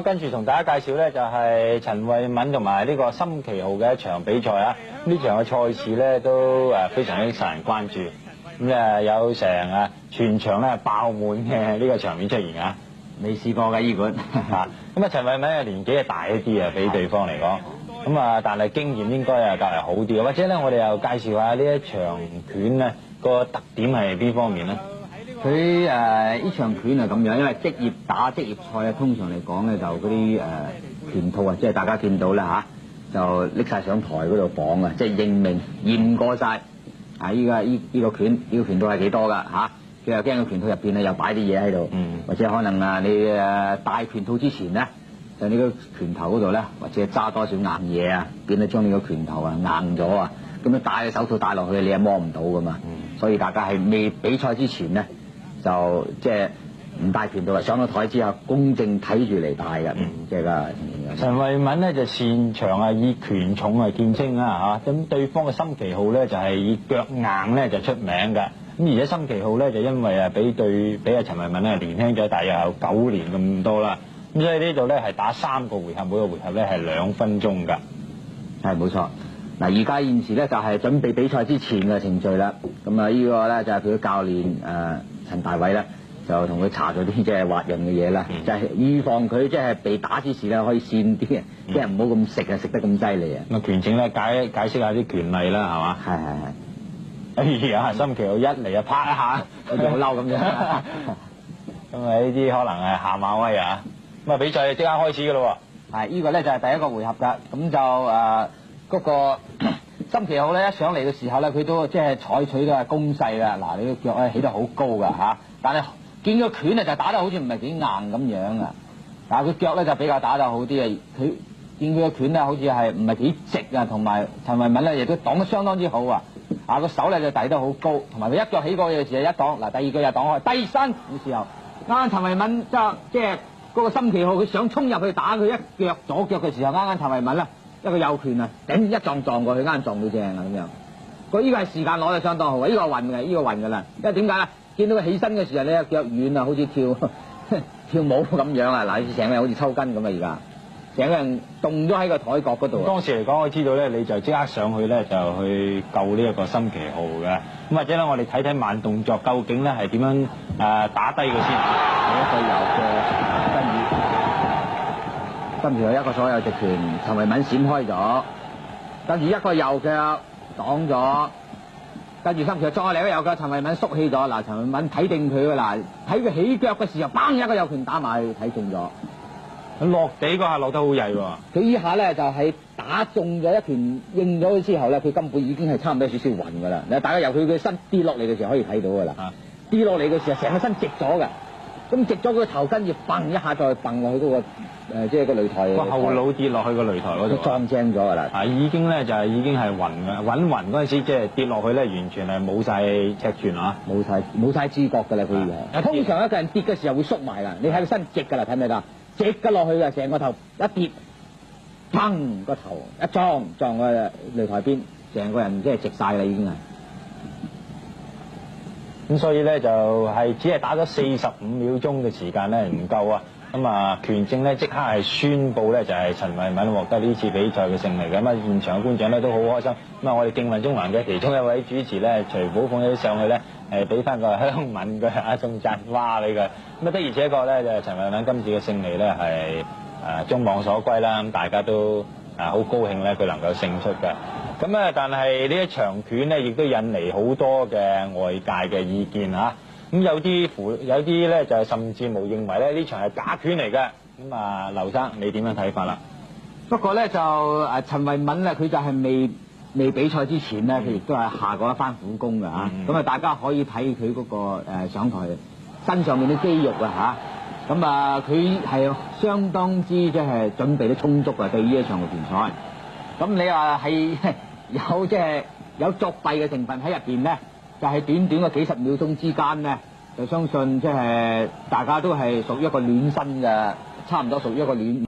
跟住同大家介紹咧，就係陳慧敏同埋呢個森奇浩嘅一場比賽啊！呢場嘅賽事咧都非常之受人關注，咁有成全場咧爆滿嘅呢個場面出現啊！未試過嘅醫館嚇，咁陳慧敏嘅年紀係大一啲啊，比對方嚟講，咁但係經驗應該係較為好啲，或者咧我哋又介紹下呢一場拳咧個特點係邊方面咧？佢呢場拳係咁樣，因為職業打職業賽啊，通常嚟講咧就嗰啲拳套啊，即係大家見到啦嚇，就拎晒上台嗰度綁啊，即係認明驗過晒依家呢個拳套係幾多㗎嚇？佢又驚個拳套入邊咧又擺啲嘢喺度，或者可能你戴拳套之前咧，就呢個拳頭嗰度咧，或者揸多少硬嘢啊，變咗將你個拳頭啊硬咗啊，咁樣戴手套戴落去你係摸唔到㗎嘛，所以大家係未比賽之前咧。就即係唔戴拳套，上到台之後公正睇住嚟戴嘅，即係個。陳慧敏咧就擅長以拳重見稱啦嚇，咁對方嘅森奇浩咧就係以腳硬咧就出名嘅，咁而且森奇浩咧就因為比陳慧敏咧年輕咗大約有9年咁多啦，咁所以呢度咧係打3個回合，每個回合咧係2分鐘㗎。係冇錯。嗱，而家現時咧就係準備比賽之前嘅程序啦。咁呢個咧就係佢嘅教練陳大偉咧，就同佢搽咗啲即係滑潤嘅嘢啦，就係預防佢即係被打之時咧可以跣啲，即係唔好咁食得咁犀利啊。咁拳證咧解釋下啲拳例啦，係嘛？係。哎呀，森奇浩一嚟啪一下，好似好嬲咁樣。咁呢啲可能係下馬威啊！咁比賽即刻開始㗎咯喎。係，呢個咧就係第一個回合㗎。咁就嗰個森奇浩咧一上嚟嘅時候咧，佢都即係採取嘅攻勢㗎。嗱，你個腳咧起得好高㗎嚇，但係見個拳就打得好似唔係幾硬咁樣啊。但係佢腳咧就比較打得好啲啊。佢見佢個拳咧好似係唔係幾直啊，同埋陳慧敏咧亦都擋得相當之好啊。個手咧就遞得好高，同埋佢一腳起過嘅時候一擋，嗱第二腳又擋開，低身嘅時候，啱陳慧敏即係嗰個森奇浩佢想衝入去打佢一腳左腳嘅時候，啱陳慧敏咧一個右拳啊，頂一撞過去，啱撞到正啊咁樣。佢呢個係時間攞得相當好啊，呢個運㗎啦。因為點解咧？見到佢起身嘅時候咧，腳軟啊，好似跳舞咁樣啊！嗱，成個人好似抽筋咁啊！而家成個人凍咗喺個台角嗰度。當時嚟講，我知道咧，你就即刻上去咧，就去救呢一個森奇浩嘅。咁或者咧，我哋睇睇慢動作究竟咧係點樣打低佢先。一個右嘅跟住，森奇浩一個左右直拳，陳慧敏閃開咗，跟住一個右腳擋咗，跟住森奇浩再嚟一個右腳，陳慧敏縮起咗。嗱，陳慧敏睇定佢㗎啦，喺佢起腳嘅時候，砰一個右拳打埋去，睇中咗。佢落地嗰下落得好曳喎！佢依下咧就係打中咗一拳應咗之後咧，佢根本已經係差唔多少少暈㗎啦。你大家由佢嘅身跌落嚟嘅時候可以睇到㗎啦。跌落嚟嘅時候，成個身直咗㗎。咁直咗個頭，跟住砰一下再砰落去嗰個即係個擂台。個後腦跌落去個擂台嗰度。撞正咗㗎啦。已經咧就係已經係暈㗎，暈嗰陣時即係跌落去咧，完全係冇晒尺寸啊！冇晒知覺㗎啦，佢通常一個人跌嘅時候會縮埋㗎，你睇個身直㗎啦，睇唔睇到？直咗落去嘅，成個頭一跌，砰個頭一撞個擂台邊，成個人即係直晒啦已經係。咁所以咧就係只係打咗45秒鐘嘅時間咧唔夠啊！咁拳證咧即刻係宣佈咧就係陳慧敏獲得呢次比賽嘅勝利嘅。咁現場嘅觀眾咧都好開心。咁我哋競運中環嘅其中一位主持咧徐寶鳳咧上去咧俾翻個香吻嘅送讚花俾佢。咁的而且確咧就陳慧敏今次嘅勝利咧係眾望所歸啦。咁大家都好高興咧佢能夠勝出嘅。咁但係呢一場拳咧亦都引嚟好多嘅外界嘅意見嚇。咁有啲咧就甚至無認為咧呢場係假拳嚟嘅。咁劉生你點樣睇法啦？不過咧就陳慧敏咧佢就係未比賽之前咧，佢亦都係下過一番苦功㗎嚇。咁大家可以睇佢嗰個上台身上面啲肌肉啊嚇。咁佢係相當之即係準備得充足啊，對呢一場嘅拳賽。咁你話係有即係有作弊嘅成分喺入邊咧？就係短短嘅幾十秒鐘之間咧，就相信即係大家都係屬於一個暖身嘅，差唔多屬於一個暖。